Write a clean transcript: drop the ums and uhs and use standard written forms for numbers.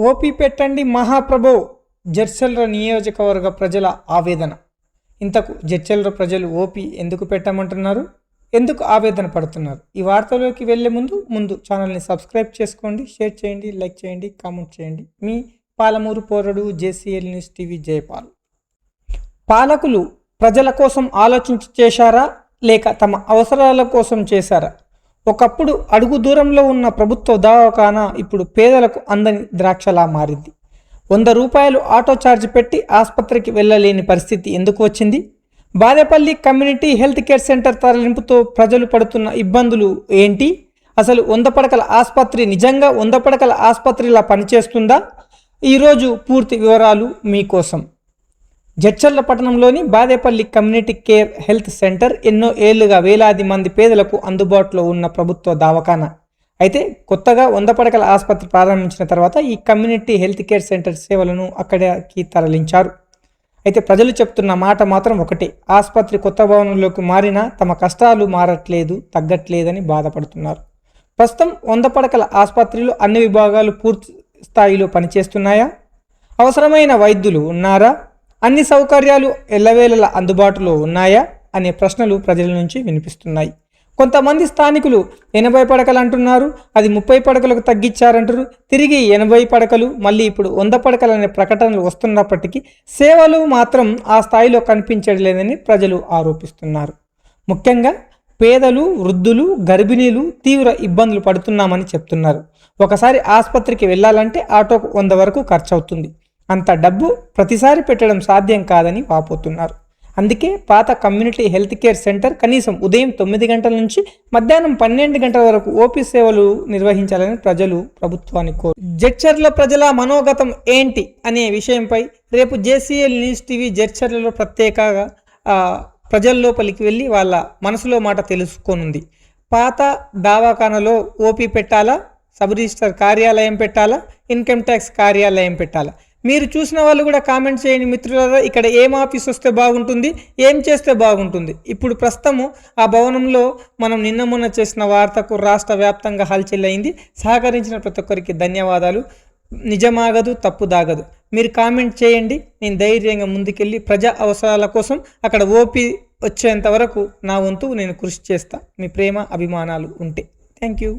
OP పెట్టండి మహాప్రభో జడ్చర్ల నియోజకవర్గ ప్రజల ఆవేదన. ఇంతకు జడ్చర్ల ప్రజలు ఓపీ ఎందుకు పెట్టమంటున్నారు, ఎందుకు ఆవేదన పడుతున్నారు? ఈ వార్తలోకి వెళ్లే ముందు ఛానల్ని సబ్స్క్రైబ్ చేసుకోండి, షేర్ చేయండి, లైక్ చేయండి, కామెంట్ చేయండి. మీ పాలమూరు పోరడు జేసీఎల్ న్యూస్ టీవీ జయపాల్. పాలకులు ప్రజల కోసం ఆలోచించి చేశారా లేక తమ అవసరాల కోసం చేశారా? ఒకప్పుడు అడుగు దూరంలో ఉన్న ప్రభుత్వ దవాఖానా ఇప్పుడు పేదలకు అందని ద్రాక్షలా మారింది. 100 రూపాయలు ఆటో ఛార్జ్ పెట్టి ఆసుపత్రికి వెళ్ళలేని పరిస్థితి ఎందుకు వచ్చింది? Badepalli community health care centre తరలింపుతో ప్రజలు పడుతున్న ఇబ్బందులు ఏంటి? అసలు 100 పడకల ఆసుపత్రి నిజంగా 100 పడకల ఆసుపత్రిలా పనిచేస్తుందా? ఈరోజు పూర్తి వివరాలు మీకోసం. జడ్చర్ల పట్టణంలోని Badepalli community care health centre ఎన్నో ఏళ్లుగా వేలాది మంది పేదలకు అందుబాటులో ఉన్న ప్రభుత్వ దవాఖానా. అయితే కొత్తగా 100 పడకల ఆసుపత్రి ప్రారంభించిన తర్వాత ఈ కమ్యూనిటీ హెల్త్ కేర్ సెంటర్ సేవలను అక్కడికి తరలించారు. అయితే ప్రజలు చెప్తున్న మాట మాత్రం ఒకటే, ఆసుపత్రి కొత్త భవనంలోకి మారినా తమ కష్టాలు మారట్లేదు, తగ్గట్లేదని బాధపడుతున్నారు. ప్రస్తుతం 100 పడకల ఆసుపత్రిలో అన్ని విభాగాలు పూర్తి స్థాయిలో పనిచేస్తున్నాయా? అవసరమైన వైద్యులు ఉన్నారా? అన్ని సౌకర్యాలు ఎల్లవేళలా అందుబాటులో ఉన్నాయా అనే ప్రశ్నలు ప్రజల నుంచి వినిపిస్తున్నాయి. కొంతమంది స్థానికులు 80 పడకలు అంటున్నారు, అది 30 పడకలకు తగ్గించారంటారు. తిరిగి 80 పడకలు, మళ్ళీ ఇప్పుడు 100 పడకలు అనే ప్రకటనలు వస్తున్నప్పటికీ సేవలు మాత్రం ఆ స్థాయిలో కనిపించలేదని ప్రజలు ఆరోపిస్తున్నారు. ముఖ్యంగా పేదలు, వృద్ధులు, గర్భిణీలు తీవ్ర ఇబ్బందులు పడుతున్నామని చెప్తున్నారు. ఒకసారి ఆసుపత్రికి వెళ్ళాలంటే ఆటోకు 100 వరకు ఖర్చు అవుతుంది. అంత డబ్బు ప్రతిసారి పెట్టడం సాధ్యం కాదని వాపోతున్నారు. అందుకే పాత కమ్యూనిటీ హెల్త్ కేర్ సెంటర్ కనీసం ఉదయం 9 గంటల నుంచి మధ్యాహ్నం 12 గంటల వరకు ఓపీ సేవలు నిర్వహించాలని ప్రజలు ప్రభుత్వాన్ని కోరు. జడ్చర్ల ప్రజల మనోగతం ఏంటి అనే విషయంపై రేపు జేసీఎల్ న్యూస్ టీవీ జడ్చర్లలో ప్రత్యేకంగా ప్రజల్లోపలికి వెళ్ళి వాళ్ళ మనసులో మాట తెలుసుకోనుంది. పాత దవాఖానలో ఓపీ పెట్టాలా, సబ్ రిజిస్టర్ కార్యాలయం పెట్టాలా, ఇన్కమ్ ట్యాక్స్ కార్యాలయం పెట్టాలా? మీరు చూసిన వాళ్ళు కూడా కామెంట్ చేయండి మిత్రులారా. ఇక్కడ ఏం ఆఫీస్ వస్తే బాగుంటుంది, ఏం చేస్తే బాగుంటుంది? ఇప్పుడు ప్రస్తుతము ఆ భవనంలో మనం నిన్న మొన్న చేసిన వార్తకు రాష్ట్ర వ్యాప్తంగా హల్చల్ అయింది. సహకరించిన ప్రతి ఒక్కరికి ధన్యవాదాలు. నిజమాగదు, తప్పు దాగదు. మీరు కామెంట్ చేయండి, నేను ధైర్యంగా ముందుకెళ్ళి ప్రజా అవసరాల కోసం అక్కడ ఓపీ వచ్చేంత వరకు నా వంతు నేను కృషి చేస్తా. మీ ప్రేమ అభిమానాలు ఉంటే. Thank you.